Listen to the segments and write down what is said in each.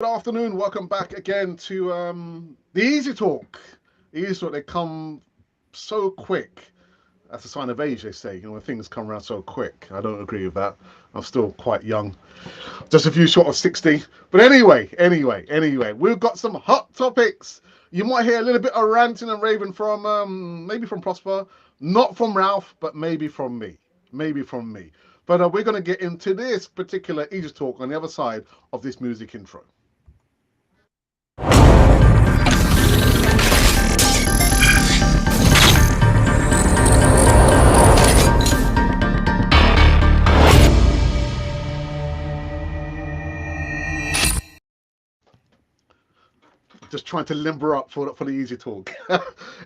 Good afternoon. Welcome back again to the Easy Talk. The Easy Talk, they come so quick. That's a sign of age, they say. When things come around so quick. I don't agree with that. I'm still quite young, just a few short of 60. But anyway, we've got some hot topics. You might hear a little bit of ranting and raving from maybe from Prosper, not from Ralph, but maybe from me. Maybe from me. But we're going to get into this particular Easy Talk on the other side of this music intro. Just trying to limber up for the Easy Talk.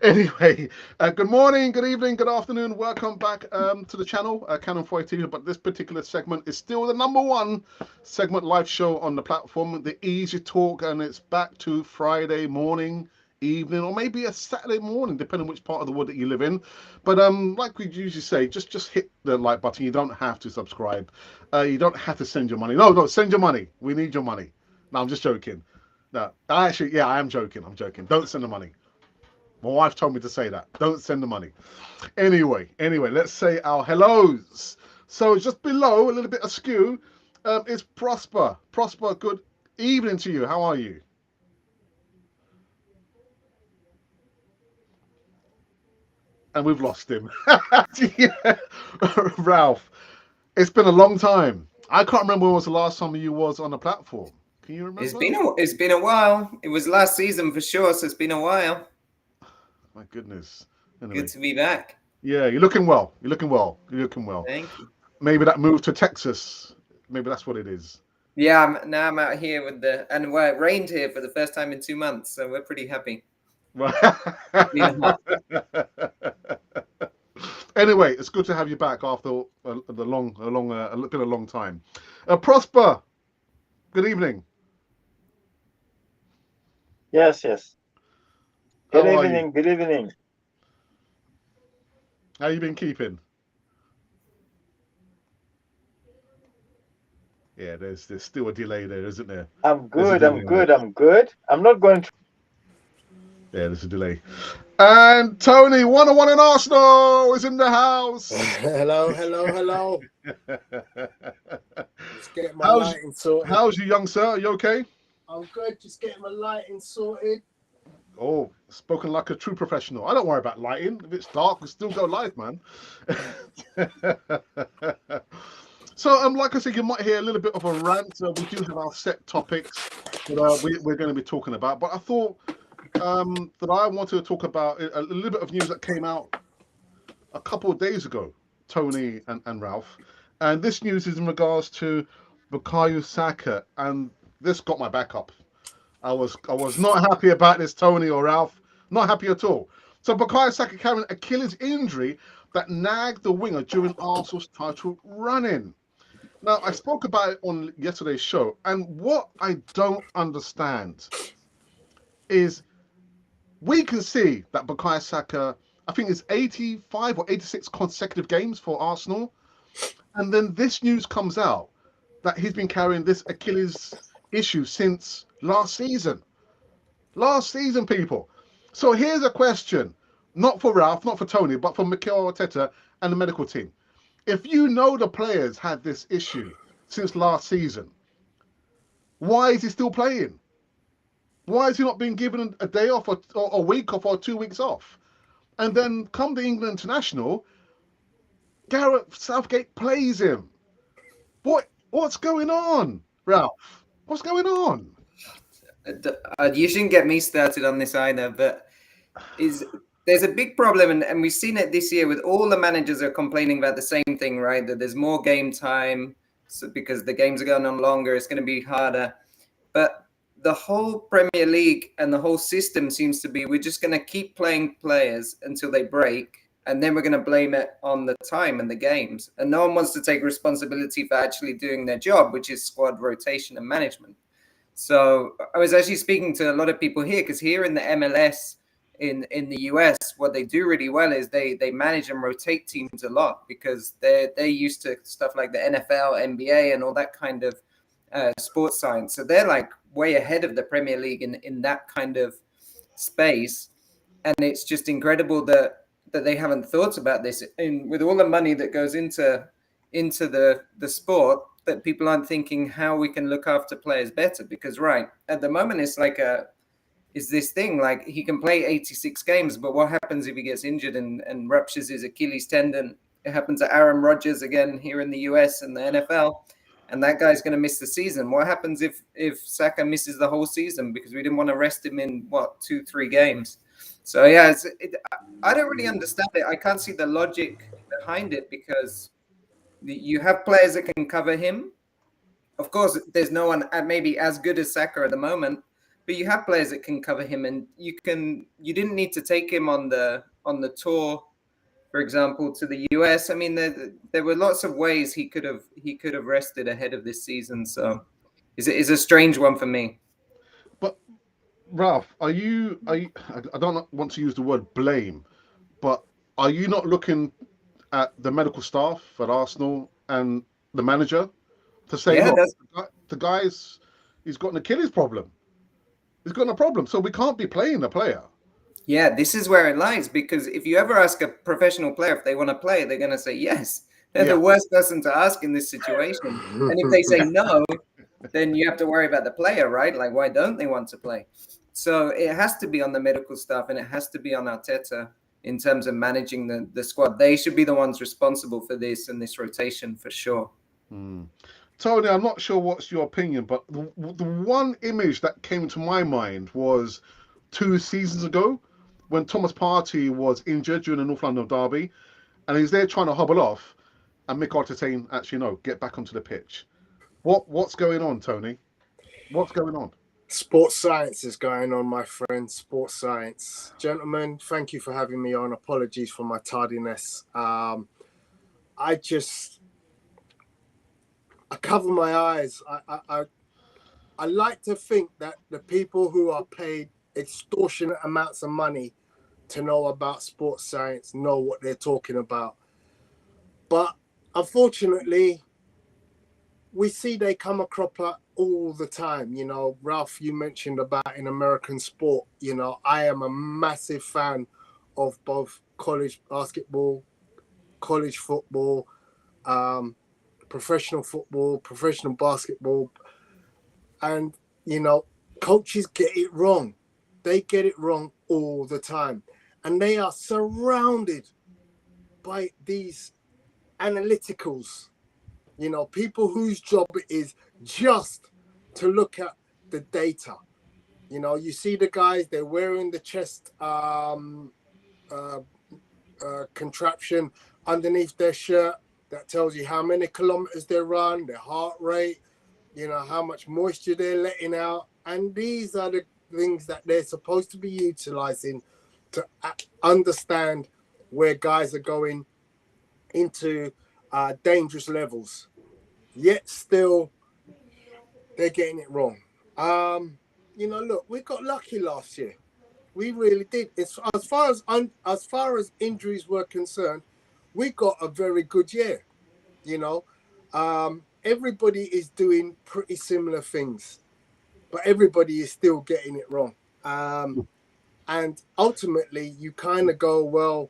Anyway, good morning, good evening, good afternoon. Welcome back to the channel, Canon 40 TV. But this particular segment is still the #1 segment live show on the platform, the Easy Talk, and it's back to Friday morning, evening, or maybe a Saturday morning, depending on which part of the world that you live in. But like we usually say, just hit the like button. You don't have to subscribe. You don't have to send your money. No, send your money. We need your money. No, I'm just joking. No, yeah, I am joking. I'm joking. Don't send the money. My wife told me to say that. Don't send the money. Anyway, let's say our hellos. So just below, a little bit askew, is Prosper. Prosper, good evening to you. How are you? And we've lost him. Yeah. Ralph, it's been a long time. I can't remember when was the last time you was on the platform. Can you remember? It's been a while. It was last season for sure, so it's been a while. My goodness. Good Anyway, to be back. yeah, you're looking well. You're looking well. You're looking well. Thank you. Maybe that move to Texas. Maybe that's what it is. Yeah, now I'm out here well, it rained here for the first time in 2 months, so we're pretty happy. Right. Been hot. Anyway, it's good to have you back after the been a long time. Prosper, good evening. Yes. Good How are you? evening. Good evening. How you been keeping? Yeah, there's still a delay there, isn't there? I'm There's a good. I'm delay there. good. I'm good. I'm not going to. Yeah, there's a delay. And Tony, 101 in Arsenal, is in the house. Hello. Just getting my how's lighting sorted. how's you, young sir? Are you okay? I'm good. Just getting my lighting sorted. Oh, spoken like a true professional. I don't worry about lighting. If it's dark, we still go live, man. So, like I said, you might hear a little bit of a rant. We do have our set topics that we're going to be talking about. But I thought that I wanted to talk about a little bit of news that came out a couple of days ago, Tony and Ralph. And this news is in regards to BUKAYO Saka, and this got my back up. I was not happy about this, Tony or Ralph. Not happy at all. So BUKAYO Saka carrying Achilles injury that nagged the winger during Arsenal's title run-in. Now, I spoke about it on yesterday's show, and what I don't understand is we can see that BUKAYO Saka, I think it's 85 or 86 consecutive games for Arsenal, and then this news comes out that he's been carrying this Achilles issue since last season. Last season, people. So here's a question, not for Ralph, not for Tony, but for MIKEL, ARTETA and the medical team. If you know the players had this issue since last season, why is he still playing? Why is he not being given a day off or a week off or 2 weeks off? And then come the England international, Gareth Southgate plays him. What's going on, Ralph? What's going on? You shouldn't get me started on this either, but there's a big problem, and we've seen it this year with all the managers are complaining about the same thing, right? That there's more game time, so because the games are going on longer, it's going to be harder. But the whole Premier League and the whole system seems to be we're just going to keep playing players until they break, and then we're going to blame it on the time and the games. And no one wants to take responsibility for actually doing their job, which is squad rotation and management. So I was actually speaking to a lot of people here, because here in the MLS in the US, what they do really well is they manage and rotate teams a lot, because they're used to stuff like the NFL, NBA, and all that kind of sports science. So they're like way ahead of the Premier League in that kind of space. And it's just incredible that they haven't thought about this. And with all the money that goes into the sport, that people aren't thinking how we can look after players better. Because right at the moment, it's like is this thing like he can play 86 games, but what happens if he gets injured and ruptures his Achilles tendon? It happens to Aaron Rodgers again here in the US and the NFL, and that guy's going to miss the season. What happens if Saka misses the whole season because we didn't want to rest him in 2-3 games? So yeah, I don't really understand it. I can't see the logic behind it, because you have players that can cover him. Of course, there's no one maybe as good as Saka at the moment, but you have players that can cover him, and you didn't need to take him on the tour, for example, to the US. I mean, there were lots of ways he could have rested ahead of this season. So it's a strange one for me. But Ralph, are you? I don't want to use the word blame, but are you not looking at the medical staff at Arsenal and the manager to say, look, the guy's he's got an Achilles problem. He's got a problem, so we can't be playing the player. Yeah, this is where it lies, because if you ever ask a professional player if they want to play, they're going to say yes. They're the worst person to ask in this situation. And if they say no, then you have to worry about the player, right? Like, why don't they want to play? So it has to be on the medical staff, and it has to be on Arteta in terms of managing the squad. They should be the ones responsible for this and this rotation for sure. Tony, I'm not sure what's your opinion, but the one image that came to my mind was 2 seasons ago when Thomas Partey was injured during the North London derby, and he's there trying to hobble off, and MIKEL saying, actually, no, get back onto the pitch. What's going on, Tony? What's going on? Sports science is going on, my friend. Sports science. Gentlemen, thank you for having me on. Apologies for my tardiness. I cover my eyes. I like to think that the people who are paid extortionate amounts of money to know about sports science know what they're talking about. But unfortunately, we see they come across all the time. You know, Ralph, you mentioned about in American sport. You know, I am a massive fan of both college basketball, college football, professional football, professional basketball. And, you know, coaches get it wrong. They get it wrong all the time. And they are surrounded by these analyticals, you know, people whose job it is just to look at the data. You know, you see the guys, they're wearing the chest contraption underneath their shirt that tells you how many kilometers they run, their heart rate, you know, how much moisture they're letting out. And these are the things that they're supposed to be utilizing to understand where guys are going into dangerous levels. Yet still, they're getting it wrong. You know, look, we got lucky last year. We really did. As far as injuries were concerned, we got a very good year. You know, everybody is doing pretty similar things, but everybody is still getting it wrong. And ultimately, you kind of go, well,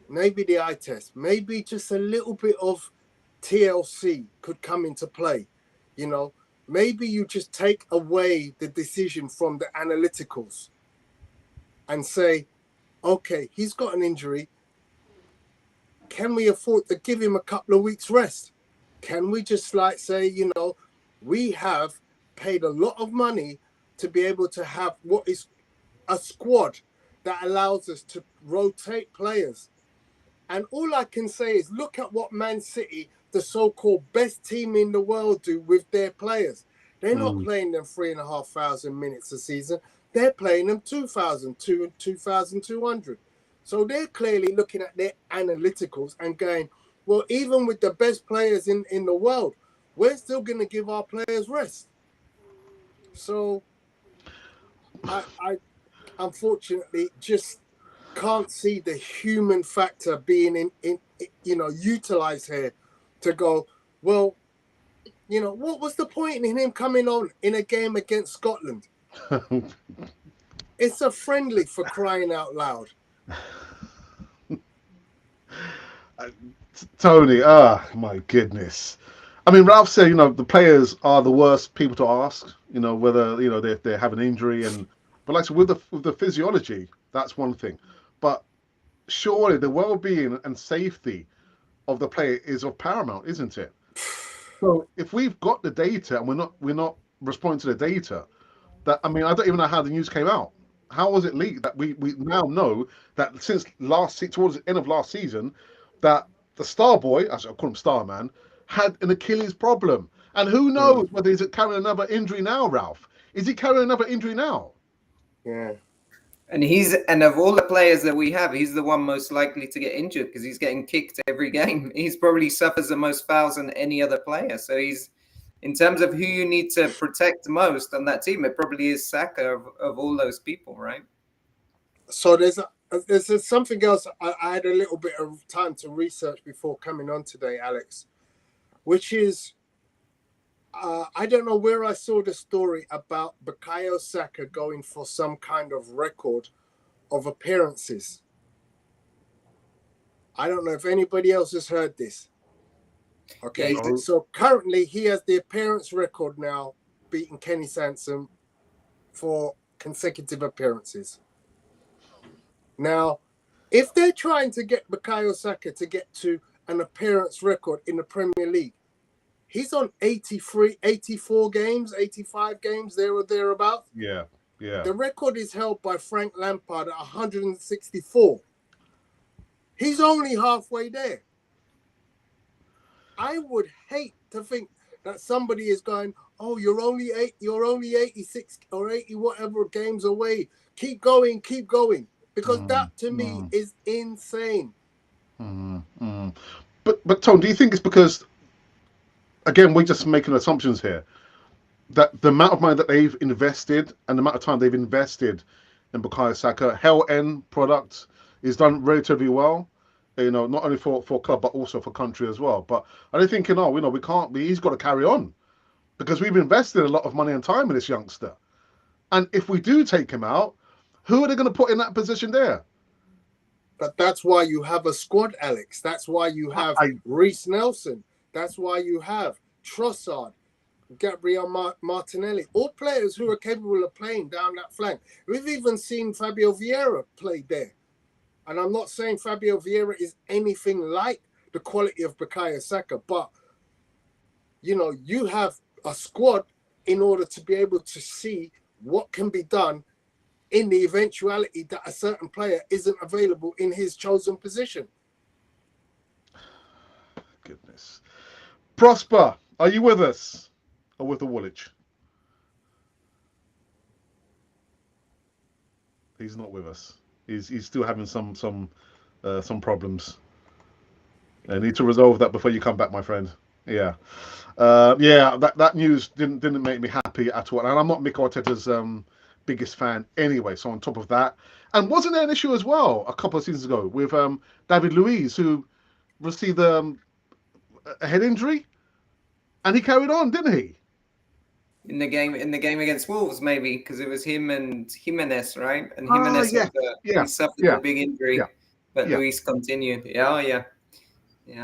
maybe the eye test, maybe just a little bit of TLC could come into play. You know, maybe you just take away the decision from the analyticals and say, okay, he's got an injury. Can we afford to give him a couple of weeks rest? Can we just like say, you know, we have paid a lot of money to be able to have what is a squad that allows us to rotate players. And all I can say is look at what Man City, the so-called best team in the world, do with their players. They're not playing them 3,500 minutes a season. They're playing them 2,200. So they're clearly looking at their analyticals and going, well, even with the best players in the world, we're still going to give our players rest. So I unfortunately just can't see the human factor being in you know, utilized here to go, well, You know, what was the point in him coming on in a game against Scotland? It's a friendly, for crying out loud. Tony, my goodness. I mean, Ralph said, the players are the worst people to ask, whether, they have an injury. But like I said, with the physiology, that's one thing. But surely the well-being and safety of the player is of paramount, isn't it? So if we've got the data and we're not responding to the data, I don't even know how the news came out. How was it leaked that we now know that since towards the end of last season, that the star boy, as I call him Star Man, had an Achilles problem. And who knows whether he's carrying another injury now, Ralph? Is he carrying another injury now? Yeah. And of all the players that we have, he's the one most likely to get injured because he's getting kicked every game. He's probably suffers the most fouls than any other player. So he's, in terms of who you need to protect most on that team, it probably is Saka of all those people, right? So there's something else I had a little bit of time to research before coming on today, Alex, which is, I don't know where I saw the story about BUKAYO Saka going for some kind of record of appearances. I don't know if anybody else has heard this. Okay, so currently he has the appearance record now, beating Kenny Sansom for consecutive appearances. Now, if they're trying to get BUKAYO Saka to get to an appearance record in the Premier League, he's on 84 games, 85 games, there or thereabouts. Yeah. The record is held by Frank Lampard at 164. He's only halfway there. I would hate to think that somebody is going, oh, you're only 86 or 80 whatever games away. Keep going. Because that to me is insane. But Tom, do you think it's because, again, we're just making assumptions here, that the amount of money that they've invested and the amount of time they've invested in BUKAYO Saka, Hell End product is done relatively well, not only for club but also for country as well. But I don't think, we can't be. He's got to carry on because we've invested a lot of money and time in this youngster. And if we do take him out, who are they going to put in that position there? But that's why you have a squad, Alex. That's why you have Reece Nelson. That's why you have Trossard, Gabriel Martinelli, all players who are capable of playing down that flank. We've even seen Fabio Vieira play there. And I'm not saying Fabio Vieira is anything like the quality of BUKAYO Saka, but, you have a squad in order to be able to see what can be done in the eventuality that a certain player isn't available in his chosen position. Goodness. Prosper, are you with us? Or with the Woolwich? He's not with us. He's still having some problems. I need to resolve that before you come back, my friend. Yeah. That news didn't make me happy at all. And I'm not Mikel Arteta's biggest fan anyway. So on top of that, and wasn't there an issue as well a couple of seasons ago with David Luiz, who received a head injury, and he carried on, didn't he? In the game against Wolves, maybe, because it was him and Jimenez, right? And Jimenez he suffered a big injury, but Luis continued. Yeah.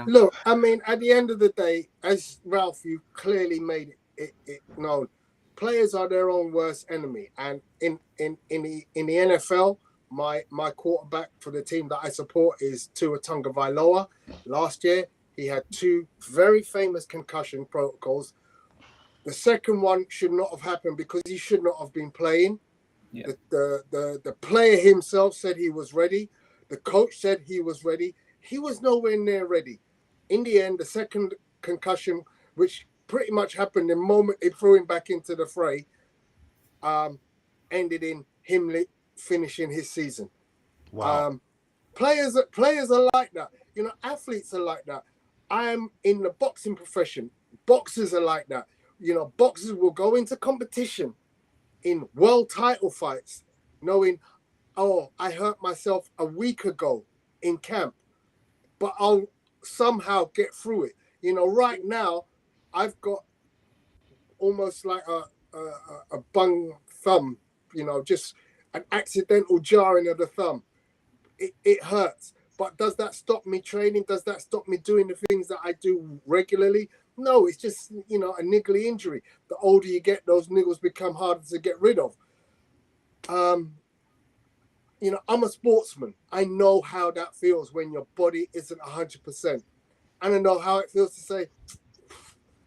Look, I mean, at the end of the day, as Ralph, you clearly made it known, players are their own worst enemy. And in the NFL, my quarterback for the team that I support is Tua Tagovailoa. Last year, he had 2 very famous concussion protocols. The second one should not have happened because he should not have been playing. Yeah. The player himself said he was ready. The coach said he was ready. He was nowhere near ready. In the end, the second concussion, which pretty much happened the moment they threw him back into the fray, ended in him finishing his season. Wow. Players are like that. Athletes are like that. I am in the boxing profession. Boxers are like that. Boxers will go into competition in world title fights knowing, oh, I hurt myself a week ago in camp, but I'll somehow get through it. Right now, I've got almost like a bung thumb, you know, just an accidental jarring of the thumb. It hurts. But does that stop me training? Does that stop me doing the things that I do regularly? No, it's just, you know, a niggly injury. The older you get, those niggles become harder to get rid of. You know, I'm a sportsman. I know how that feels when your body isn't 100%. And I know how it feels to say,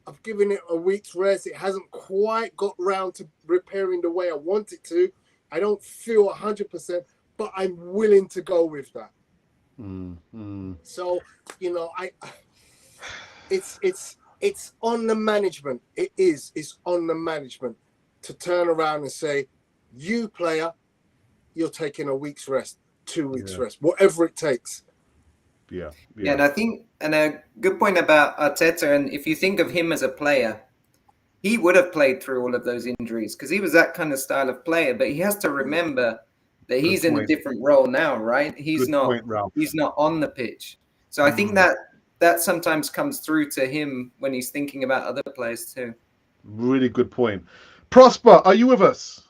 I've given it a week's rest. It hasn't quite got round to repairing the way I want it to. I don't feel 100%, but I'm willing to go with that. So, you know, it's on the management. It's on the management to turn around and say, you player, you're taking a week's rest, 2 weeks rest, whatever it takes. Yeah, and I think, and a good point about Arteta, and if you think of him as a player, he would have played through all of those injuries because he was that kind of style of player. But he has to remember that he's in a different role now, right? He's not on the pitch. So I think that sometimes comes through to him when he's thinking about other players too. Really good point. Prosper, are you with us?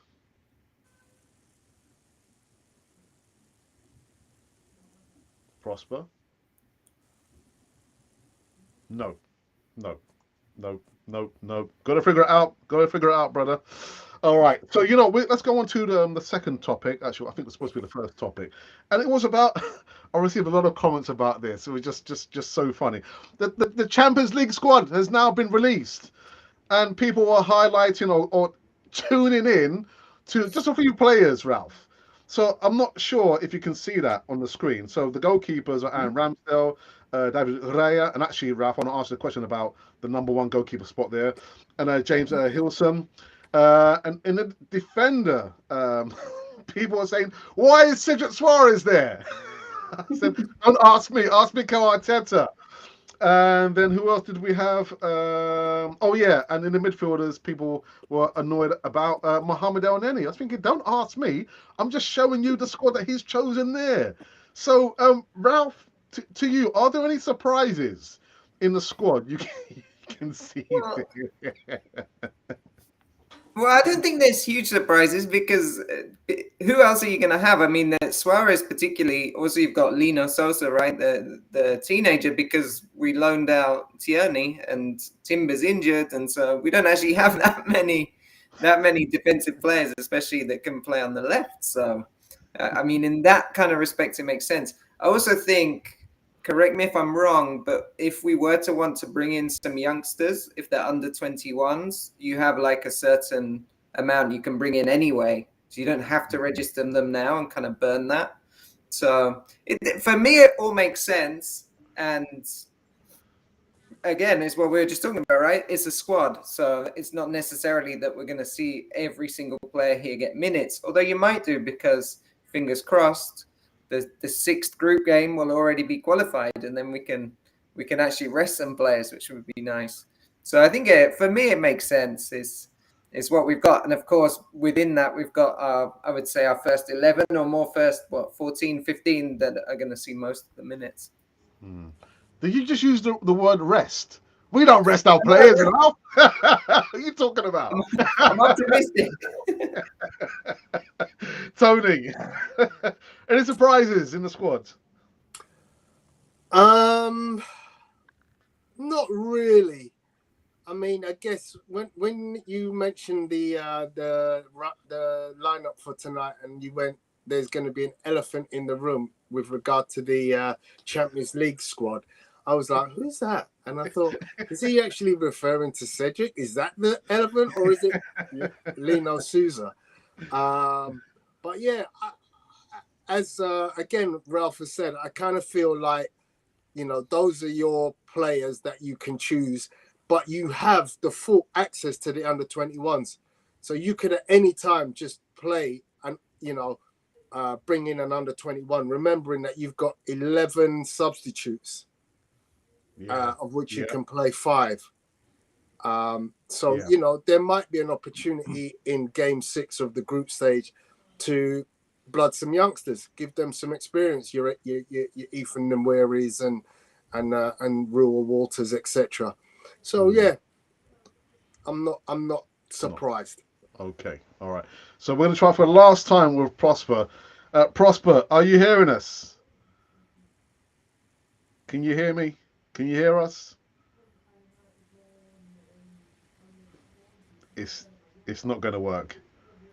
Prosper? No. Got to figure it out, brother. All right. So, you know, let's go on to the second topic. Actually, I think it's supposed to be the first topic. And it was about, I received a lot of comments about this. It was just so funny. The Champions League squad has now been released. And people are highlighting or tuning in to just a few players, Ralph. So I'm not sure if you can see that on the screen. So the goalkeepers are Aaron Ramsdale, David Raya, and actually, Ralph, I want to ask you a question about the number one goalkeeper spot there, and James Hilson. And in the defender, people are saying, why is Cedric Suarez there? I said, don't ask me, ask Mikel Arteta. And then who else did we have? Oh, yeah. And in the midfielders, people were annoyed about Mohamed El Neni. I was thinking, don't ask me. I'm just showing you the squad that he's chosen there. So, Ralph, to you, are there any surprises in the squad you can see? Well, I don't think there's huge surprises because who else are you going to have? I mean, Suarez particularly. Also, you've got Lino Sosa, right, the teenager, because we loaned out Tierney and Timber's injured, and so we don't actually have that many defensive players, especially that can play on the left. So, I mean, in that kind of respect, it makes sense. I also think, correct me if I'm wrong, but if we were to want to bring in some youngsters, if they're under 21s, you have like a certain amount you can bring in anyway. So you don't have to register them now and kind of burn that. So for me, it all makes sense. And again, it's what we were just talking about, right? It's a squad. So it's not necessarily that we're going to see every single player here get minutes, although you might do because, fingers crossed, the sixth group game will already be qualified, and then we can actually rest some players, which would be nice. So I think for me it makes sense. It's what we've got, and of course within that we've got I would say our first 11 or more, 14, 15 that are going to see most of the minutes. Did you just use the word rest? We don't rest our players, you know. What are you talking about? I'm optimistic. Tony, any surprises in the squad? Not really. I mean, I guess when you mentioned the lineup for tonight, and you went, there's going to be an elephant in the room with regard to the Champions League squad. I was like, who's that? And I thought, is he actually referring to Cedric? Is that the elephant, or is it Lino Sousa? But yeah, as again, Ralph has said, I kind of feel like, you know, those are your players that you can choose, but you have the full access to the under 21s. So you could at any time just play and, you know, bring in an under 21, remembering that you've got 11 substitutes, of which you can play 5. You know, there might be an opportunity in game 6 of the group stage to blood some youngsters, give them some experience. Your Ethan Nwaries and Rua Walters, etc. So yeah, I'm not surprised. Okay, all right. So we're going to try for the last time with Prosper. Prosper, are you hearing us? Can you hear me? Can you hear us? It's not going to work.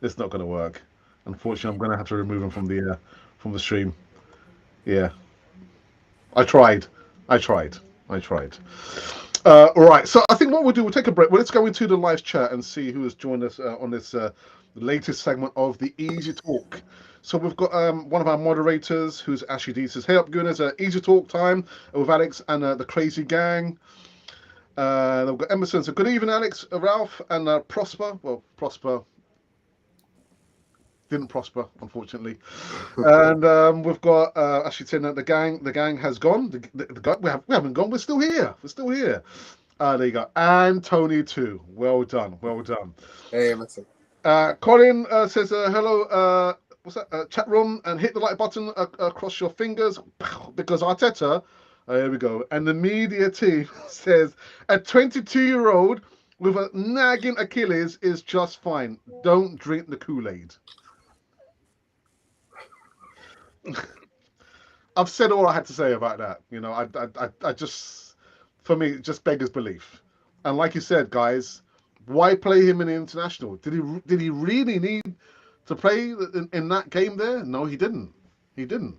It's not going to work. Unfortunately, I'm going to have to remove him from the stream. Yeah, I tried. I tried. I tried. All right. So I think what we'll do, we'll take a break. Well, let's go into the live chat and see who has joined us on this latest segment of the Easy Talk. So we've got one of our moderators who's Ashley D says, "Hey up, Gooners, Easy Talk time with Alex and the Crazy Gang." Then we've got Emerson. So good evening, Alex, Ralph, and Prosper. Well, Prosper didn't prosper, unfortunately. And we've got actually saying that the gang has gone. We haven't gone. We're still here. We're still here. There you go. And Tony too. Well done. Well done. Hey, Emerson. Colin says hello. What's that? Chat room, and hit the like button across your fingers because Arteta. Here we go. And the media team says a 22-year-old with a nagging Achilles is just fine. Don't drink the Kool-Aid. I've said all I had to say about that. You know, I just, for me, it just beggars belief. And like you said, guys, why play him in the international? Did he really need to play in that game there? No, he didn't. He didn't.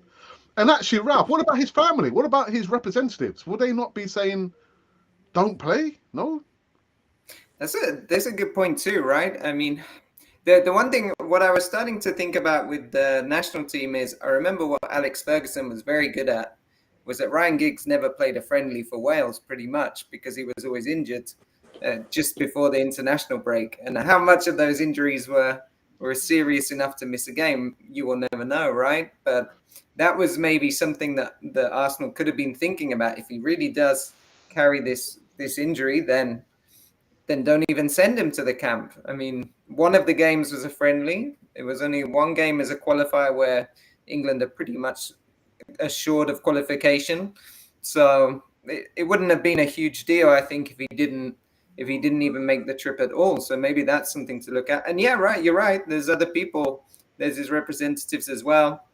And actually, Ralph, what about his family? What about his representatives? Would they not be saying, "Don't play"? No. That's a good point too, right? I mean, the one thing, what I was starting to think about with the national team is, I remember what Alex Ferguson was very good at, was that Ryan Giggs never played a friendly for Wales pretty much because he was always injured just before the international break. And how much of those injuries were serious enough to miss a game, you will never know, right? But that was maybe something that Arsenal could have been thinking about. If he really does carry this injury, then don't even send him to the camp. I mean, one of the games was a friendly. It was only one game as a qualifier where England are pretty much assured of qualification. So it wouldn't have been a huge deal, I think, if he didn't even make the trip at all. So maybe that's something to look at. And yeah, right, you're right. There's other people. There's his representatives as well.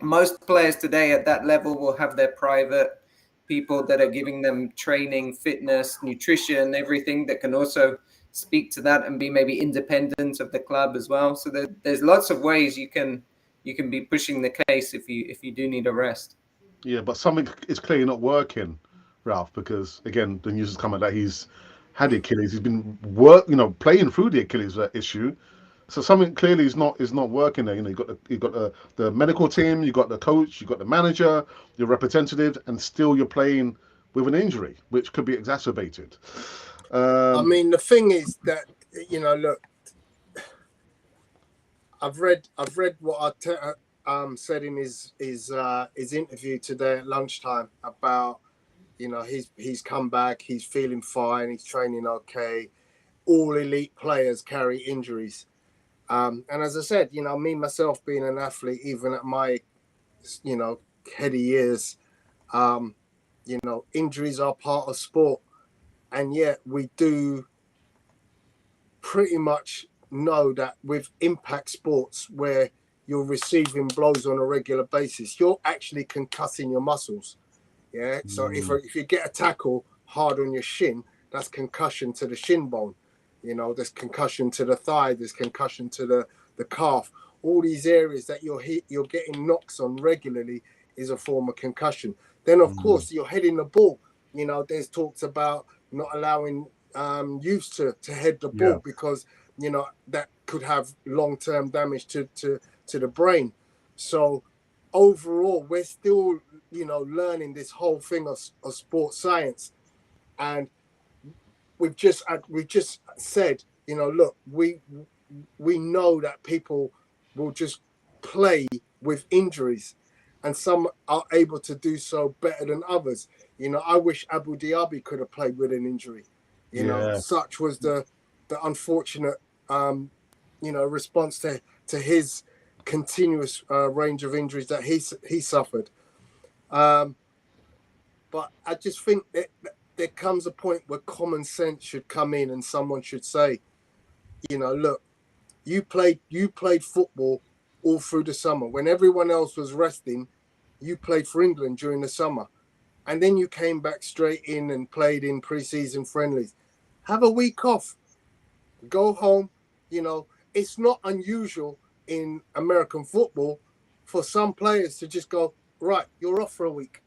Most players today at that level will have their private people that are giving them training, fitness, nutrition, everything that can also speak to that and be maybe independent of the club as well. So there's lots of ways you can be pushing the case if you do need a rest. Yeah, but something is clearly not working, Ralph, because again, the news has come out that he's had the Achilles. He's been playing through the Achilles issue. So something clearly is not working there. You know, you got the medical team, you got the coach, you got the manager, your representative, and still you're playing with an injury, which could be exacerbated. I mean, the thing is that, you know, look, I've read what Arteta said in his interview today at lunchtime about, you know, he's come back, he's feeling fine, he's training okay. All elite players carry injuries. And as I said, you know, me, myself being an athlete, even at my, you know, heady years, you know, injuries are part of sport. And yet we do pretty much know that with impact sports where you're receiving blows on a regular basis, you're actually concussing your muscles. Yeah. So if you get a tackle hard on your shin, that's concussion to the shin bone. You know, there's concussion to the thigh, there's concussion to the calf. All these areas that you're getting knocks on regularly is a form of concussion. Then, of course, you're heading the ball. You know, there's talks about not allowing youths to head the ball because, you know, that could have long-term damage to the brain. So overall, we're still, you know, learning this whole thing of sports science. And we've just said, you know, look, we know that people will just play with injuries, and some are able to do so better than others. You know, I wish Abu Dhabi could have played with an injury. You know, such was the unfortunate, you know, response to his continuous range of injuries that he suffered. But I just think that there comes a point where common sense should come in and someone should say, you know, look, you played football all through the summer. When everyone else was resting, you played for England during the summer. And then you came back straight in and played in pre-season friendlies. Have a week off. Go home. You know, it's not unusual in American football for some players to just go, right, you're off for a week.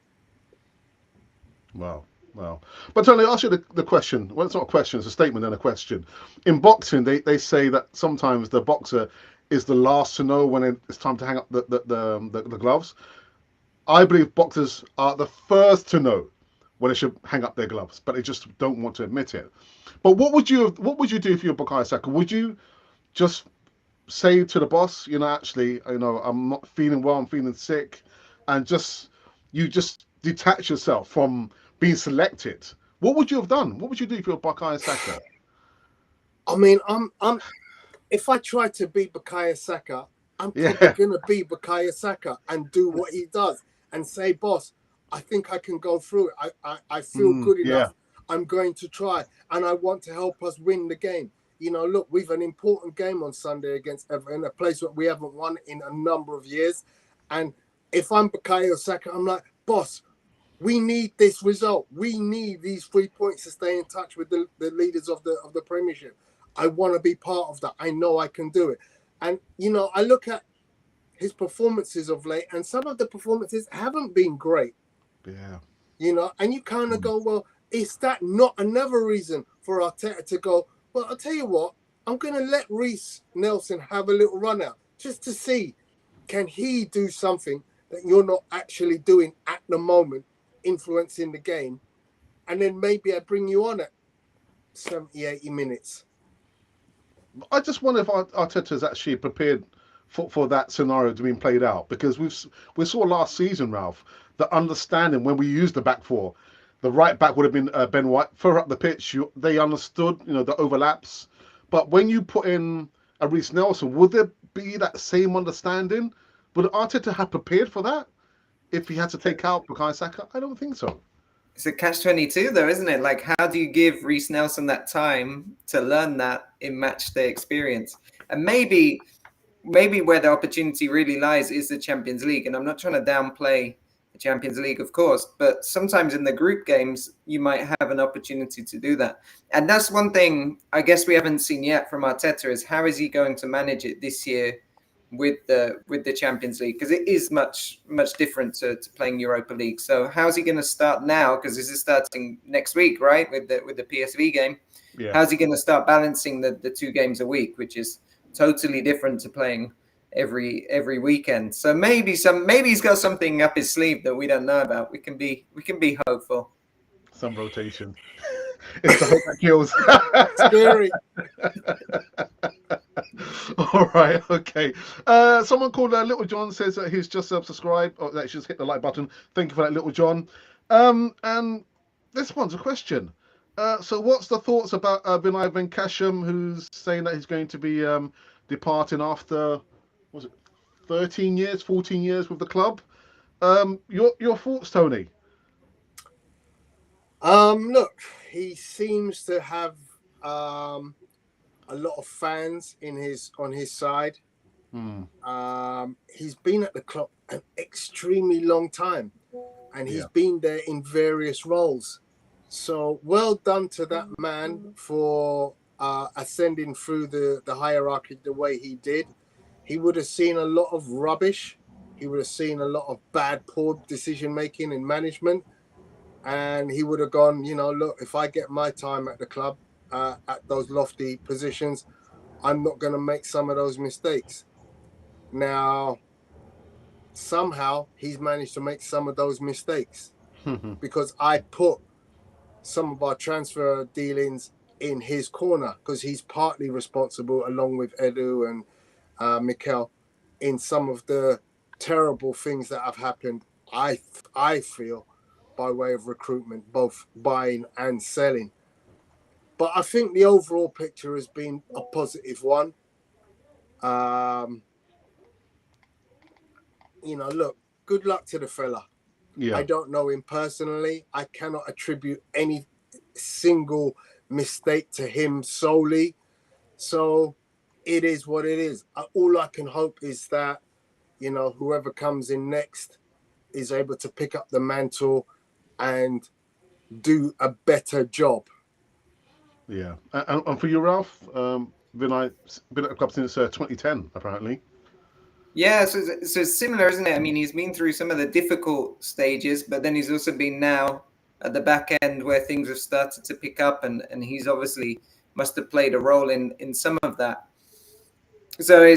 Wow. Wow. But Tony, I'll ask you the question. Well, it's not a question, it's a statement and a question. In boxing, they say that sometimes the boxer is the last to know when it's time to hang up the gloves. I believe boxers are the first to know when they should hang up their gloves, but they just don't want to admit it. But what would you do if you're Bukayo Saka? Would you just say to the boss, you know, actually, you know, I'm not feeling well, I'm feeling sick, and you just detach yourself from being selected? What would you have done? What would you do if you're Bukayo Saka? I mean, if I try to be Bukayo Saka, I'm probably gonna be Bukayo Saka and do what he does and say, boss, I think I can go through it. I feel good enough. I'm going to try, and I want to help us win the game. You know, look, we've an important game on Sunday against Everton, a place that we haven't won in a number of years. And if I'm Bukayo Saka, I'm like, boss, we need this result. We need these 3 points to stay in touch with the leaders of the Premiership. I want to be part of that. I know I can do it. And, you know, I look at his performances of late, and some of the performances haven't been great. Yeah. You know, and you kind of go, well, is that not another reason for Arteta to go, well, I'll tell you what, I'm going to let Reece Nelson have a little run out just to see, can he do something that you're not actually doing at the moment, influencing the game? And then maybe I bring you on at 70, 80 minutes. I just wonder if Arteta's actually prepared for that scenario to be played out, because we saw last season, Ralph, the understanding when we used the back four, the right back would have been Ben White further up the pitch. They understood, you know, the overlaps. But when you put in a Reece Nelson, would there be that same understanding? Would Arteta have prepared for that if he had to take out Bukayo Saka? I don't think so. It's a catch-22 though, isn't it? Like, how do you give Reece Nelson that time to learn that in match day experience? And maybe where the opportunity really lies is the Champions League. And I'm not trying to downplay the Champions League, of course, but sometimes in the group games, you might have an opportunity to do that. And that's one thing I guess we haven't seen yet from Arteta, is how is he going to manage it this year with the Champions League, because it is much different to playing Europa League. So how's he going to start now? Because this is starting next week, right? With the PSV game. Yeah. How's he going to start balancing the 2 games a week, which is totally different to playing every weekend? So maybe he's got something up his sleeve that we don't know about. We can be hopeful. Some rotation. It's the hope that kills. Scary. All right, okay. Someone called Little John says that he's just subscribed, or that just hit the like button. Thank you for that, Little John. And this one's a question. So what's the thoughts about Vinay Venkasham, who's saying that he's going to be departing after, was it 13 years, 14 years with the club? Your thoughts, Tony? Look, he seems to have a lot of fans on his side. He's been at the club an extremely long time, and he's been there in various roles. So well done to that man for ascending through the hierarchy the way he did. He would have seen a lot of rubbish. He would have seen a lot of bad, poor decision making in management. And he would have gone, you know, look, if I get my time at the club, at those lofty positions, I'm not going to make some of those mistakes. Now, somehow he's managed to make some of those mistakes because I put some of our transfer dealings in his corner, because he's partly responsible, along with Edu and MIKEL, in some of the terrible things that have happened, I feel, by way of recruitment, both buying and selling. But I think the overall picture has been a positive one. You know, look, good luck to the fella. Yeah. I don't know him personally. I cannot attribute any single mistake to him solely. So it is what it is. All I can hope is that, you know, whoever comes in next is able to pick up the mantle and do a better job. Yeah. And for you, Ralph, been at the club since 2010, apparently. Yeah, so it's similar, isn't it? I mean, he's been through some of the difficult stages, but then he's also been now at the back end where things have started to pick up, and he's obviously must have played a role in some of that. So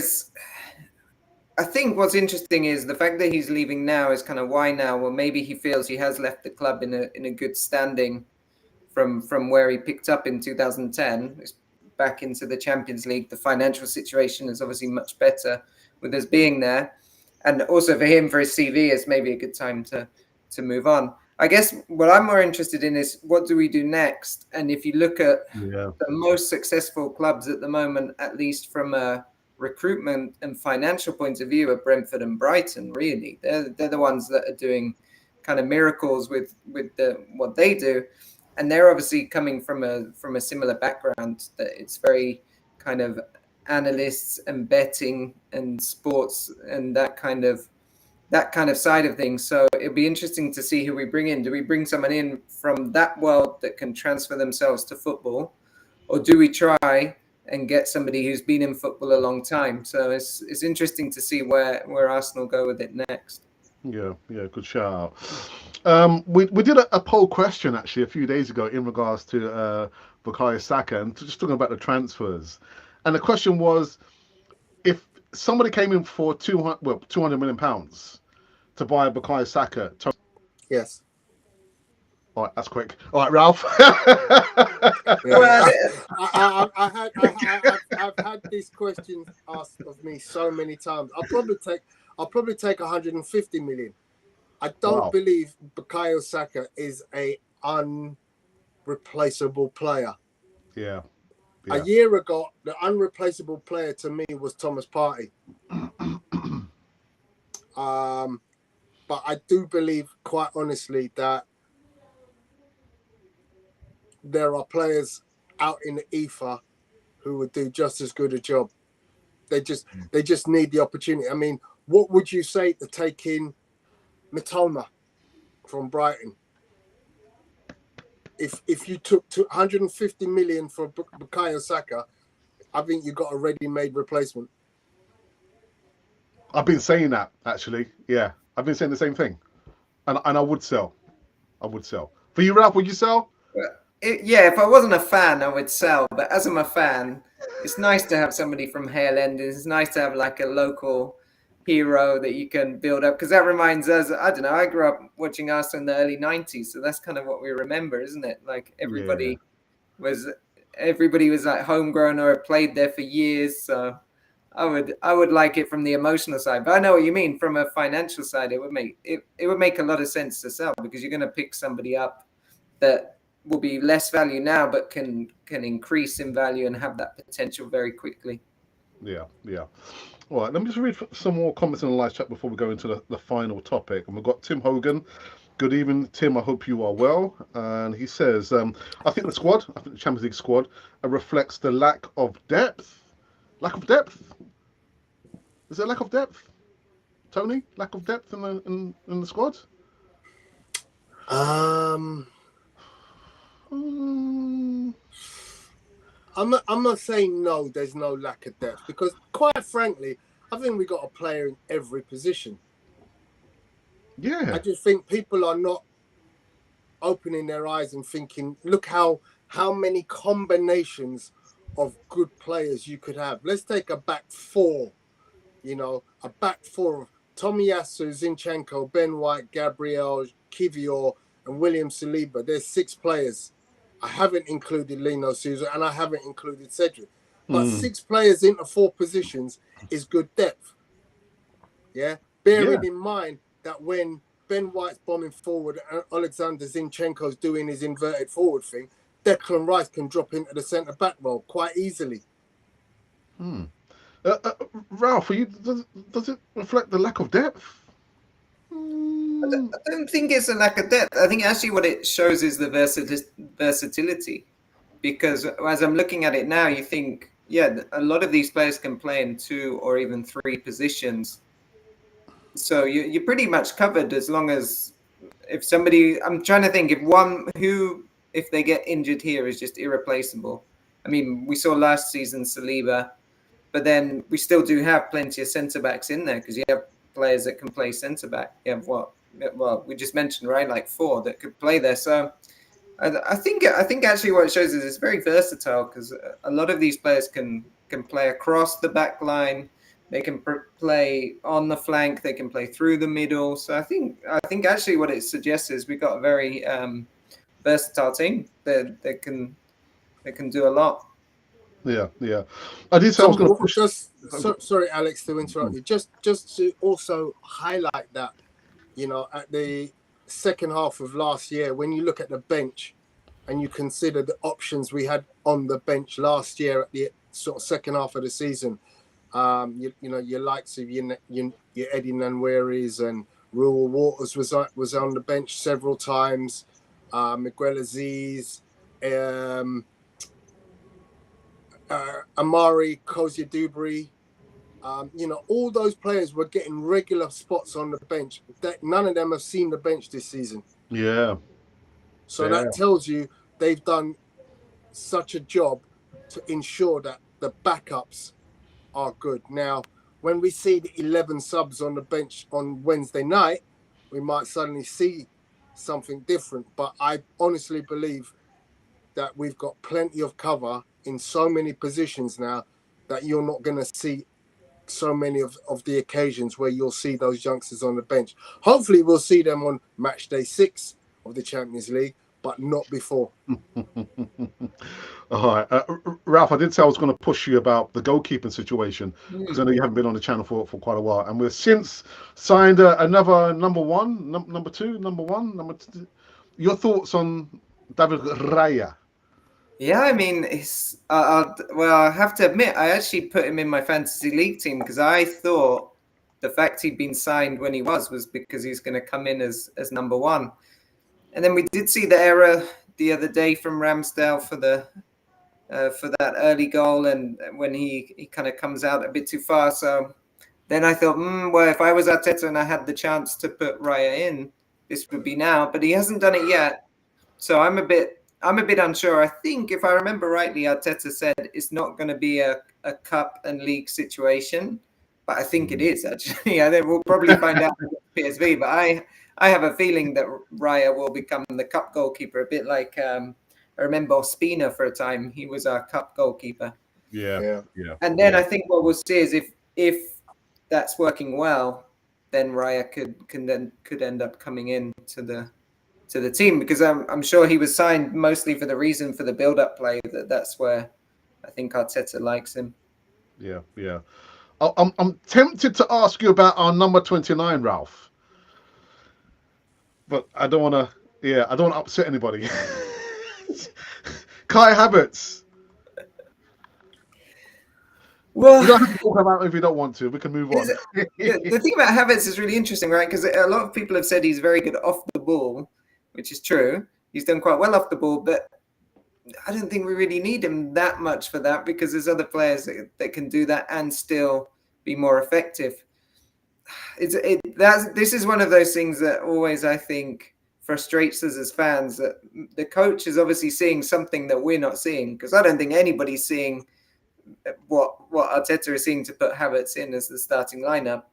I think what's interesting is the fact that he's leaving now is kind of why now. Well, maybe he feels he has left the club in a good standing from where he picked up in 2010. It's back into the Champions League. The financial situation is obviously much better with us being there, and also for him, for his CV, it's maybe a good time to move on. I guess what I'm more interested in is what do we do next? And if you look at the most successful clubs at the moment, at least from a recruitment and financial point of view, are Brentford and Brighton. Really, they're the ones that are doing kind of miracles with what they do, and they're obviously coming from a similar background. That it's very kind of analysts and betting and sports and that kind of side of things. So it'll be interesting to see who we bring in. Do we bring someone in from that world that can transfer themselves to football, or do we try and get somebody who's been in football a long time? So it's interesting to see where Arsenal go with it next. Yeah, good shout out. We did a poll question actually a few days ago in regards to Bukayo Saka, and just talking about the transfers. And the question was, if somebody came in for £200 million to buy Bukayo Saka. Yes. All right, that's quick. All right, Ralph. I've had these questions asked of me so many times. I'll probably take 150 million. I don't believe Bukayo Saka is a unreplaceable player. Yeah. A year ago, the unreplaceable player to me was Thomas Partey. But I do believe, quite honestly, that there are players out in the ether who would do just as good a job. They just need the opportunity. I mean, what would you say to take in Mitoma from Brighton? If you took 150 million for Bukayo Saka, I think you got a ready-made replacement. I've been saying that actually. Yeah, I've been saying the same thing, and I would sell. For you, Ralph, would you sell? Yeah, if I wasn't a fan, I would sell. But as I'm a fan, it's nice to have somebody from Hale End. It's nice to have like a local hero that you can build up, because that reminds us. I don't know. I grew up watching Arsenal in the early '90s, so that's kind of what we remember, isn't it? Like everybody was like homegrown or had played there for years. So I would like it from the emotional side. But I know what you mean from a financial side. It would make a lot of sense to sell, because you're going to pick somebody up that will be less value now, but can increase in value and have that potential very quickly. Yeah. All right, let me just read some more comments in the live chat before we go into the final topic. And we've got Tim Hogan. Good evening, Tim. I hope you are well. And he says, I think the Champions League squad reflects the lack of depth. Lack of depth? Is there lack of depth? Tony? Lack of depth in the squad? I'm not saying no, there's no lack of depth, because quite frankly, I think we got a player in every position. Yeah. I just think people are not opening their eyes and thinking, look how many combinations of good players you could have. Let's take a back four, a back four of Tomiyasu, Zinchenko, Ben White, Gabriel, Kivior, and William Saliba. There's 6 players. I haven't included Lino Souza, and I haven't included Cedric. But 6 players into 4 positions is good depth. Yeah? Bearing in mind that when Ben White's bombing forward and Alexander Zinchenko's doing his inverted forward thing, Declan Rice can drop into the centre-back role quite easily. Ralph, for you, does it reflect the lack of depth? I don't think it's a lack of depth. I think actually what it shows is the versatility. Because as I'm looking at it now, you think, yeah, a lot of these players can play in 2 or even 3 positions. So you're pretty much covered as long as if somebody, I'm trying to think if they get injured here is just irreplaceable. I mean, we saw last season Saliba, but then we still do have plenty of centre backs in there because you have players that can play centre back. You have well, we just mentioned, right, like 4 that could play there. So I think actually what it shows is it's very versatile because a lot of these players can play across the back line. They can play on the flank. They can play through the middle. So I think actually what it suggests is we've got a very versatile team that can do a lot. Yeah. I did say I was going to push. Sorry, Alex, to interrupt you. Just to also highlight that, you know, at the second half of last year, when you look at the bench and you consider the options we had on the bench last year at the sort of second half of the season, you know, your likes of your Eddie Nwaneri's and Ruel Waters was on the bench several times. Miguel Aziz, Amari Kozia-Dubry, you know, all those players were getting regular spots on the bench. That none of them have seen the bench this season. Yeah. So that tells you they've done such a job to ensure that the backups are good. Now, when we see the 11 subs on the bench on Wednesday night, we might suddenly see something different. But I honestly believe that we've got plenty of cover in so many positions now that you're not going to see so many of the occasions where you'll see those youngsters on the bench. Hopefully we'll see them on match day 6 of the Champions League, but not before. All right. Ralph, I did say I was going to push you about the goalkeeping situation because I know you haven't been on the channel for quite a while. And we've since signed another number 1, number 2, number 1, number 2. Your thoughts on David Raya? Yeah, I mean, well, I have to admit, I actually put him in my fantasy league team because I thought the fact he'd been signed when he was because he's going to come in as number 1. And then we did see the error the other day from Ramsdale for that early goal, and when he kind of comes out a bit too far. So then I thought, well, if I was Arteta and I had the chance to put Raya in, this would be now. But he hasn't done it yet, so I'm a bit unsure. I think if I remember rightly, Arteta said it's not going to be a cup and league situation, but I think it is actually. I think we'll probably find out with PSV, but I have a feeling that Raya will become the cup goalkeeper, a bit like I remember Ospina for a time. He was our cup goalkeeper. Yeah. And then I think what we'll see is if that's working well, then Raya could end up coming in to the team, because I'm sure he was signed mostly for the reason for the build-up play. That's where I think Arteta likes him. Yeah. I'm tempted to ask you about our number 29, Ralph. But I don't want to upset anybody. Kai Havertz. Well, you don't have to talk about it if you don't want to. We can move on. The thing about Havertz is really interesting, right? Because a lot of people have said he's very good off the ball, which is true. He's done quite well off the ball, but I don't think we really need him that much for that, because there's other players that can do that and still be more effective. This is one of those things that always, I think, frustrates us as fans, that the coach is obviously seeing something that we're not seeing, because I don't think anybody's seeing what Arteta is seeing to put Havertz in as the starting lineup.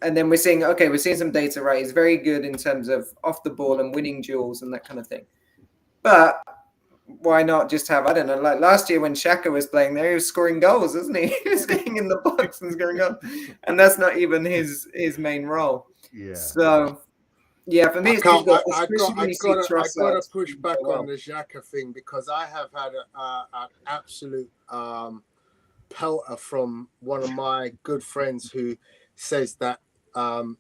And then we're seeing some data, right? He's very good in terms of off the ball and winning duels and that kind of thing. But why not just have, I don't know, like last year when Xhaka was playing there, he was scoring goals, wasn't he? He was getting in the box and scoring goals. And that's not even his main role. Yeah. So, yeah, for me, I got to push back on the Xhaka thing, because I have had an absolute pelter from one of my good friends who says that Kai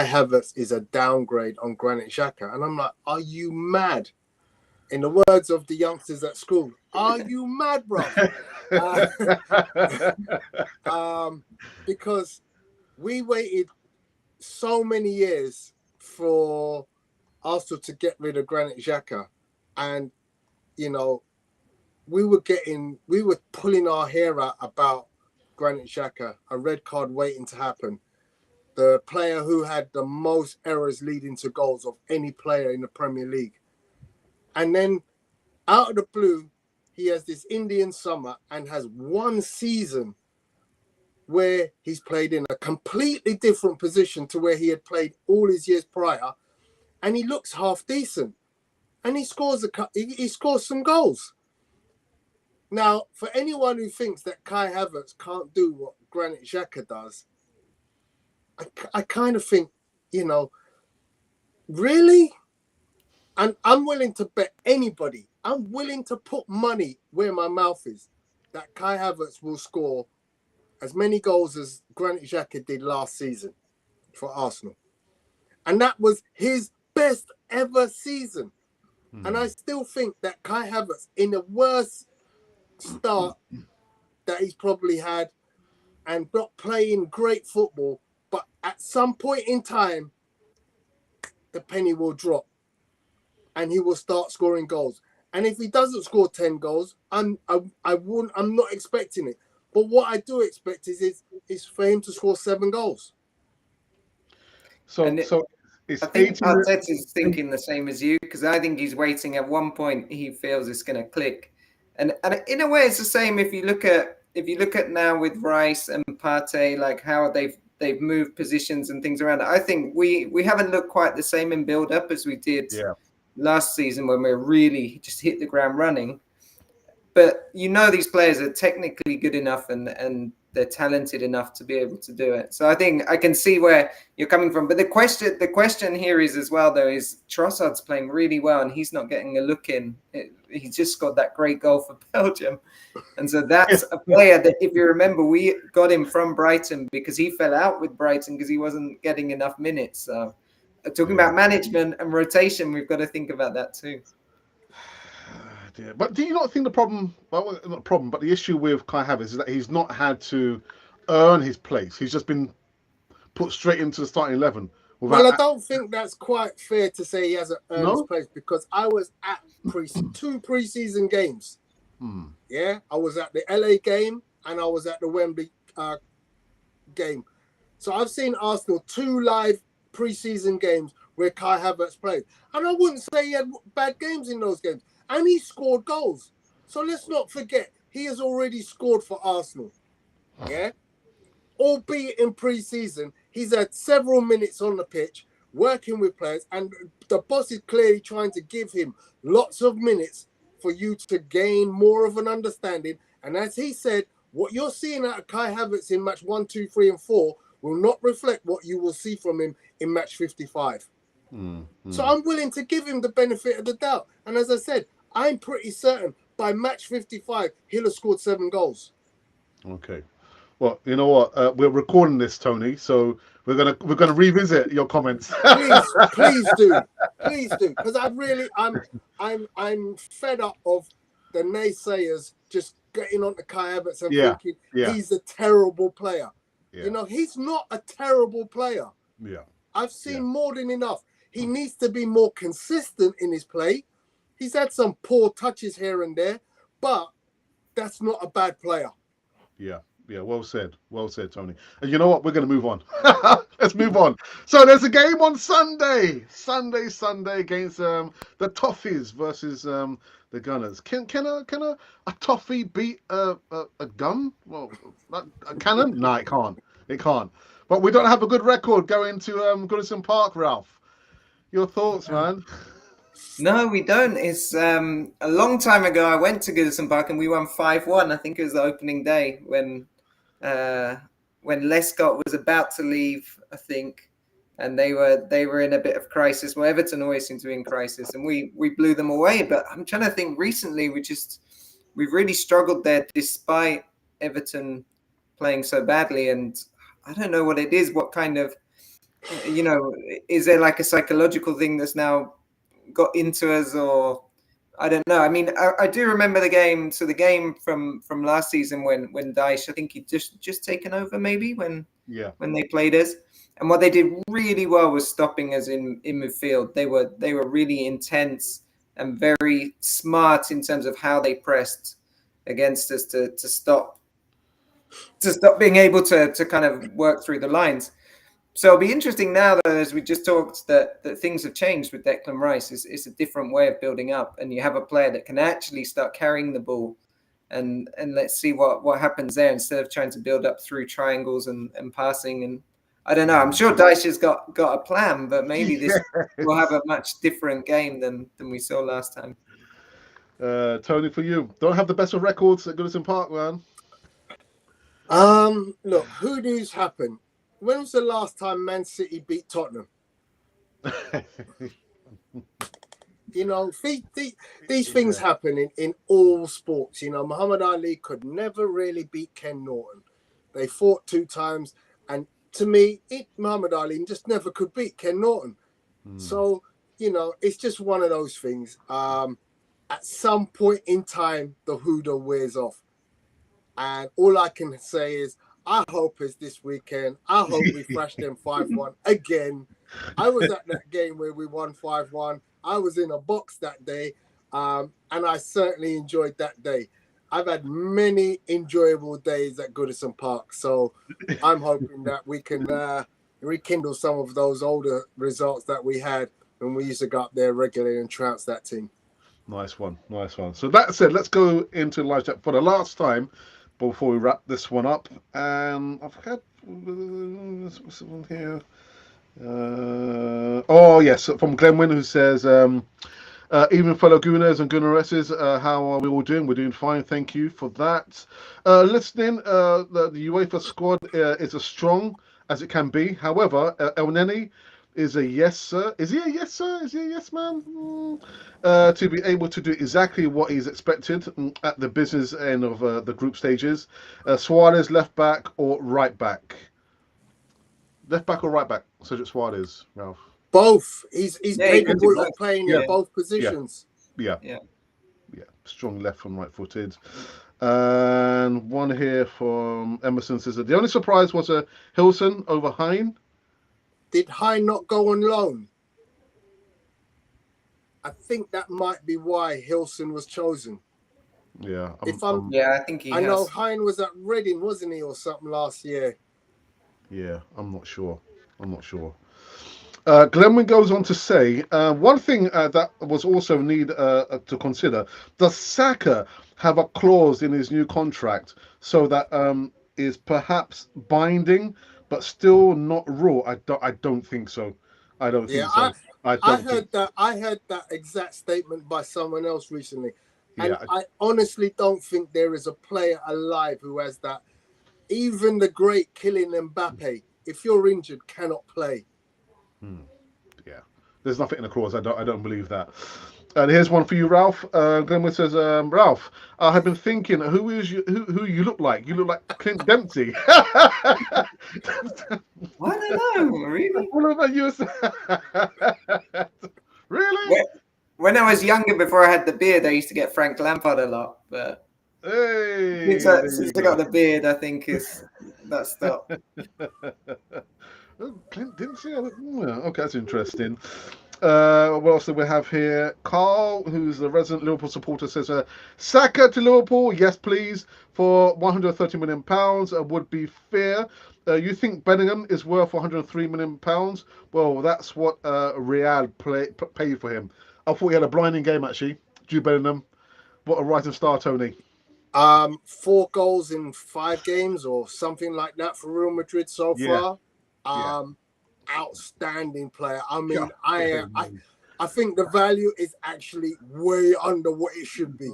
Havertz is a downgrade on Granit Xhaka. And I'm like, are you mad? In the words of the youngsters at school, are you mad, bro? Because we waited so many years for Arsenal to get rid of Granit Xhaka, and you know, we were pulling our hair out about Granit Xhaka, a red card waiting to happen. The player who had the most errors leading to goals of any player in the Premier League. And then out of the blue, he has this Indian summer and has one season where he's played in a completely different position to where he had played all his years prior. And he looks half decent. And he scores some goals. Now, for anyone who thinks that Kai Havertz can't do what Granit Xhaka does, I kind of think, you know, really? And I'm willing to bet anybody, I'm willing to put money where my mouth is, that Kai Havertz will score as many goals as Granit Xhaka did last season for Arsenal. And that was his best ever season. And I still think that Kai Havertz, in the worst start that he's probably had, and not playing great football, but at some point in time, the penny will drop and he will start scoring goals. And if he doesn't score 10 goals, I'm not expecting it. But what I do expect is for him to score 7 goals. So I think Arteta's thinking the same as you, because I think he's waiting. At one point, he feels it's going to click, and in a way, it's the same. If you look at now with Rice and Partey, like how they've moved positions and things around. I think we haven't looked quite the same in build up as we did last season when we really just hit the ground running. But you know, these players are technically good enough and they're talented enough to be able to do it. So I think I can see where you're coming from. But the question here is as well, though, is Trossard's playing really well and he's not getting a look in. He's just scored that great goal for Belgium. And so that's a player that, if you remember, we got him from Brighton because he fell out with Brighton because he wasn't getting enough minutes. So talking about management and rotation, we've got to think about that too. Yeah. But do you not think the problem, well, not problem, but the issue with Kai Havertz is that he's not had to earn his place. He's just been put straight into the starting 11. Well, I don't think that's quite fair to say he hasn't earned his place, because I was at 2 pre-season games. Yeah, I was at the LA game and I was at the Wembley game. So I've seen Arsenal 2 live pre-season games where Kai Havertz played. And I wouldn't say he had bad games in those games. And he scored goals. So let's not forget, he has already scored for Arsenal. Yeah? Albeit in pre-season, he's had several minutes on the pitch, working with players, and the boss is clearly trying to give him lots of minutes for you to gain more of an understanding. And as he said, what you're seeing out of Kai Havertz in match 1, 2, 3, and 4 will not reflect what you will see from him in match 55. So I'm willing to give him the benefit of the doubt. And as I said, I'm pretty certain by match 55, he'll have scored 7 goals. Okay. Well, you know what? We're recording this, Tony, so we're gonna revisit your comments. Please do, because I'm fed up of the naysayers just getting on to Kai Havertz and thinking he's a terrible player. You know, he's not a terrible player. I've seen more than enough. He needs to be more consistent in his play. He's had some poor touches here and there, but that's not a bad player. Yeah, well said, Tony. And you know what? We're going to move on. Let's move on. So there's a game on Sunday against the Toffees versus the Gunners. Can a Toffee beat a gun? Well, a cannon? No, it can't. It can't. But we don't have a good record going to Goodison Park, Ralph. Your thoughts, man? No, we don't. It's a long time ago. I went to Goodison Park and we won 5-1. I think it was the opening day when Lescott was about to leave, I think, and they were in a bit of crisis. Well, Everton always seem to be in crisis, and we blew them away. But I'm trying to think. Recently, we've really struggled there, despite Everton playing so badly. And I don't know what it is. What kind of, you know, is there like a psychological thing that's now got into us, or I don't know. I mean, I do remember the game. So the game from last season when Dyche, I think he'd just taken over, maybe when Yeah. when they played us. And what they did really well was stopping us in midfield. They were really intense and very smart in terms of how they pressed against us to stop being able to kind of work through the lines. So it'll be interesting now that, as we just talked, that things have changed with Declan Rice. It's a different way of building up, and you have a player that can actually start carrying the ball, and let's see what happens there instead of trying to build up through triangles and passing. And I don't know. I'm sure Dyche's got a plan, but maybe this will have a much different game than we saw last time. Tony, for you, don't have the best of records at Goodison Park, man. Look, hoodoos happen. When was the last time Man City beat Tottenham? You know, these things happen in all sports. You know, Muhammad Ali could never really beat Ken Norton. They fought 2 times, and to me, Muhammad Ali just never could beat Ken Norton. So, you know, it's just one of those things. At some point in time, the hoodoo wears off. And all I can say is, I hope it's this weekend. I hope we thrash them 5-1 again. I was at that game where we won 5-1. I was in a box that day, and I certainly enjoyed that day. I've had many enjoyable days at Goodison Park, so I'm hoping that we can rekindle some of those older results that we had when we used to go up there regularly and trounce that team. Nice one. So that said, let's go into live chat for the last time before we wrap this one up. And I've had what's one here. Oh yes, from Glenwyn, who says, even fellow Gooners and Gooneresses, how are we all doing? We're doing fine, thank you for that. Listening, the UEFA squad is as strong as it can be. However, El Neni is a yes sir. Is he a yes sir? Is he a yes man? To be able to do exactly what he's expected at the business end of the group stages. Suarez left back or right back? Left back or right back? Cedric Suarez, Ralph. Both. He's capable of playing in both positions. Yeah. Strong left and right footed. And one here from Emerson says that the only surprise was a Hilson over Hein. Did Hein not go on loan? I think that might be why Hilson was chosen. Yeah. I think he has. I know Hein was at Reading, wasn't he, or something last year? Yeah, I'm not sure. Glenwyn goes on to say, one thing that was also need to consider, does Saka have a clause in his new contract so that is perhaps binding but still not raw? I don't think so. I don't think so. I heard that exact statement by someone else recently. And I honestly don't think there is a player alive who has that. Even the great Kylian Mbappe, if you're injured, cannot play. Yeah, there's nothing in the clause. I don't believe that. And here's one for you, Ralph. Glenwood says, Ralph, I have been thinking, who you look like? You look like Clint Dempsey. I don't know, really. What about you? Really? When I was younger, before I had the beard, I used to get Frank Lampard a lot. But since I got the beard, I think that stopped. Clint Dempsey? Okay, that's interesting. What else do we have here? Carl, who's the resident Liverpool supporter, says, Saka to Liverpool, yes please, for £130 million would be fair. You think Bellingham is worth £103 million? Well, that's what Real paid for him. I thought he had a blinding game, actually. Jude Bellingham. What a rising star, Tony. 4 goals in 5 games or something like that for Real Madrid so far. Outstanding player. I mean, I think the value is actually way under what it should be.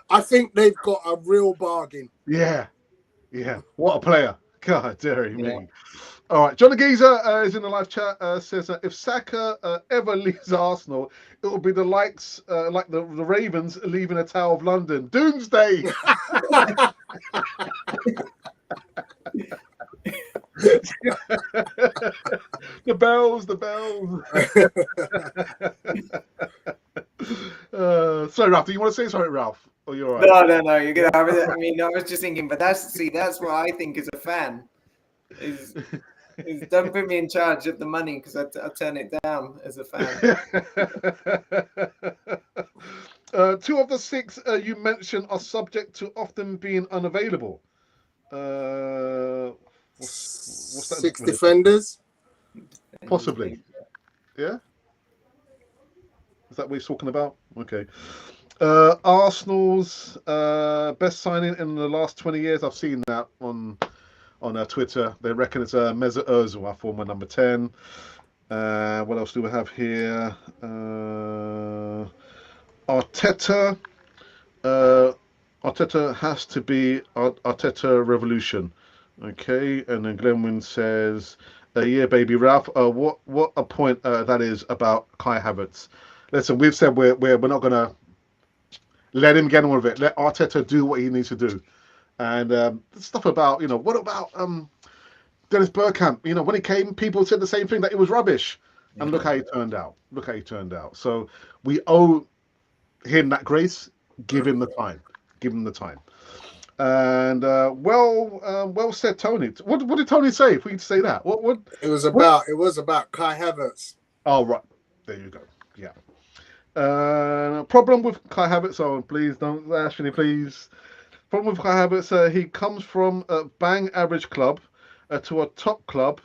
I think they've got a real bargain. Yeah. What a player. God, dearie me. All right, Johnny Geezer is in the live chat. Says if Saka ever leaves Arsenal, it will be the likes like the Ravens leaving a Tower of London. Doomsday. The bells. Sorry, Ralph. Do you want to say something, Ralph? Or you're all right? No. You're gonna. I was just thinking, but that's what I think as a fan. is don't put me in charge of the money because I turn it down as a fan. 2 of the 6 you mentioned are subject to often being unavailable. What's that? 6 defenders. Possibly. Yeah? Is that what he's talking about? Okay. Arsenal's best signing in the last 20 years. I've seen that on Twitter. They reckon it's Mesut Ozil, our former number 10. What else do we have here? Arteta. Arteta has to be Arteta revolution. Okay, and then Glenwyn says, "Yeah, baby Ralph. What a point that is about Kai Havertz. Listen, we've said we're not gonna let him get on with it. Let Arteta do what he needs to do. And stuff about what about Dennis Bergkamp? When he came, people said the same thing, that it was rubbish, and look how he turned out. So we owe him that grace. Give him the time. And well said, Tony. What did Tony say? If we could say that, what? It was about Kai Havertz. Oh right, there you go. Yeah. Problem with Kai Havertz. Oh, please don't, Ashley, please. Problem with Kai Havertz. He comes from a bang average club to a top club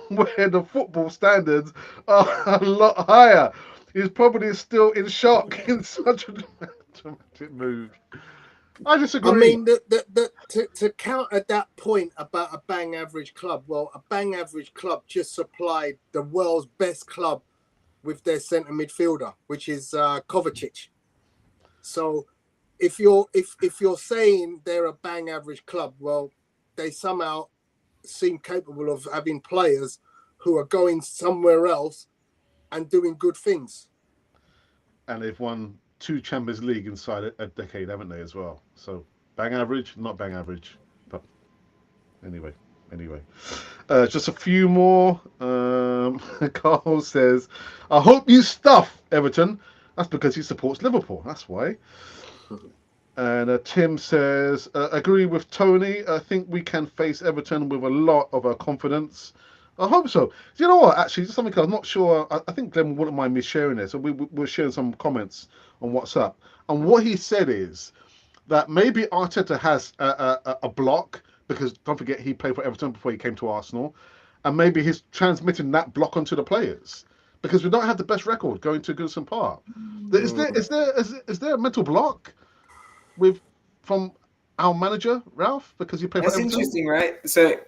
where the football standards are a lot higher. He's probably still in shock in such a dramatic move. I disagree. I mean, to counter that point about a bang average club, well, a bang average club just supplied the world's best club with their centre midfielder, which is Kovacic. So if you're saying they're a bang average club, well, they somehow seem capable of having players who are going somewhere else and doing good things. And they've won 2 Champions League inside a decade, haven't they, as well? So bang average, not bang average. But anyway. Just a few more. Carl says, I hope you stuff Everton. That's because he supports Liverpool. That's why. And Tim says, agree with Tony. I think we can face Everton with a lot of confidence. I hope so. You know what? Actually, just something I'm not sure. I think Glenn wouldn't mind me sharing this. So we're sharing some comments on WhatsApp. And what he said is that maybe Arteta has a block, because don't forget he played for Everton before he came to Arsenal, and maybe he's transmitting that block onto the players, because we don't have the best record going to Goodison Park. Is there a mental block from our manager Ralph, because he played for Everton? That's interesting, right? So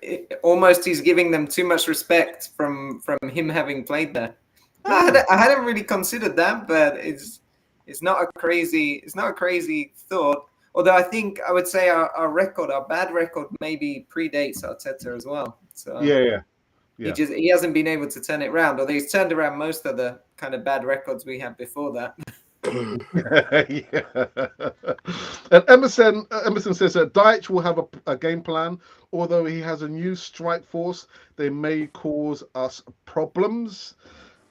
almost he's giving them too much respect from him having played there. I hadn't really considered that, but it's not a crazy thought. Although I think I would say our bad record, maybe predates Arteta as well. So yeah. He hasn't been able to turn it around, although he's turned around most of the kind of bad records we had before that. And Emerson says that Dyche will have a game plan. Although he has a new strike force, they may cause us problems.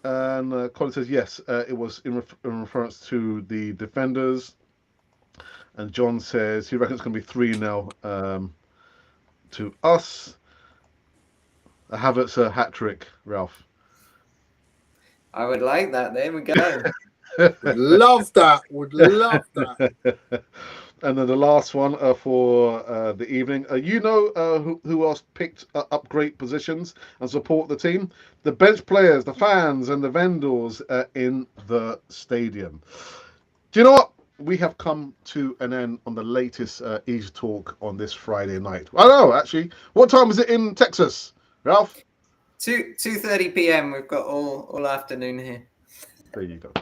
And Colin says yes, it was in reference to the defenders. And John says he reckons it's going to be 3-0 to us. A Havertz hat-trick, Ralph. I would like that. There we go. Would love that. And then the last one for the evening. Who else picked up great positions and support the team? The bench players, the fans, and the vendors in the stadium. Do you know what? We have come to an end on the latest Easy Talk on this Friday night. I know, actually. What time is it in Texas, Ralph? 2:30 p.m. We've got all afternoon here. There you go.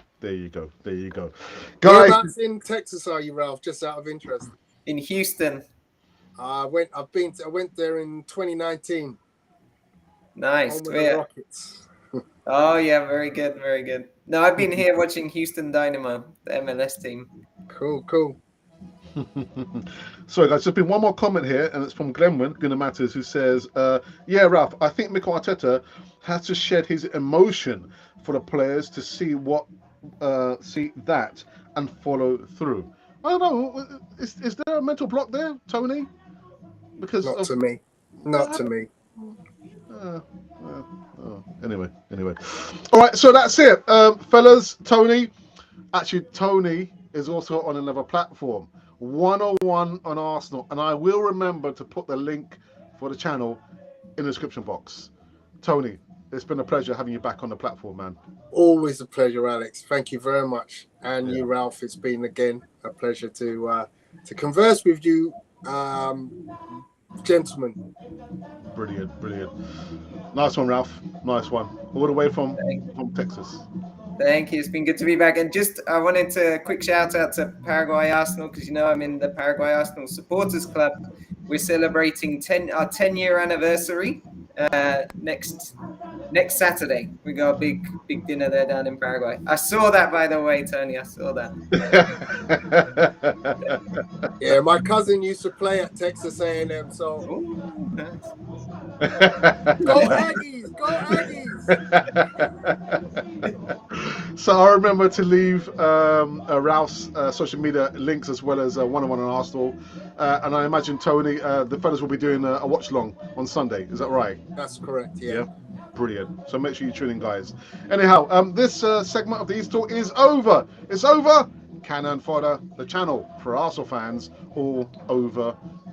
Guys, Whereabouts in Texas are you, Ralph? Just out of interest. In Houston. I went there in 2019. Nice. Home of the Rockets. Oh yeah, very good. No, I've been here watching Houston Dynamo, the MLS team. Cool. Sorry, guys, there's been one more comment here, and it's from Glenwyn, Gunnar Matters, who says, yeah, Ralph, I think Mikel Arteta has to shed his emotion for the players to see that and follow through. I don't know. Is there a mental block there, Tony? Because Not to me. Anyway. All right, so that's it, fellas. Tony is also on another platform, 101 on Arsenal, and I will remember to put the link for the channel in the description box. Tony, it's been a pleasure having you back on the platform, man. Always a pleasure, Alex. Thank you very much. And Yeah. you, Ralph, it's been again a pleasure to converse with you, gentlemen. Brilliant. Nice one, Ralph. Nice one. All the way from Texas. Thank you. It's been good to be back. And just, I wanted to quick shout out to Paraguay Arsenal, because I'm in the Paraguay Arsenal Supporters Club. We're celebrating our 10-year anniversary next Saturday. We got a big dinner there down in Paraguay. I saw that, by the way, Tony. I saw that. Yeah, my cousin used to play at Texas A&M, so Ooh, nice. go Aggies, go Aggies. So I remember to leave Ralph's social media links as well as 101 on Arsenal, and I imagine Tony, the fellas will be doing a watch along on Sunday. Is that right? That's correct. Yeah. Brilliant. So make sure you tune in, guys. Anyhow, this segment of the East Talk is over. It's over. Cannon Fodder, the channel for Arsenal fans all over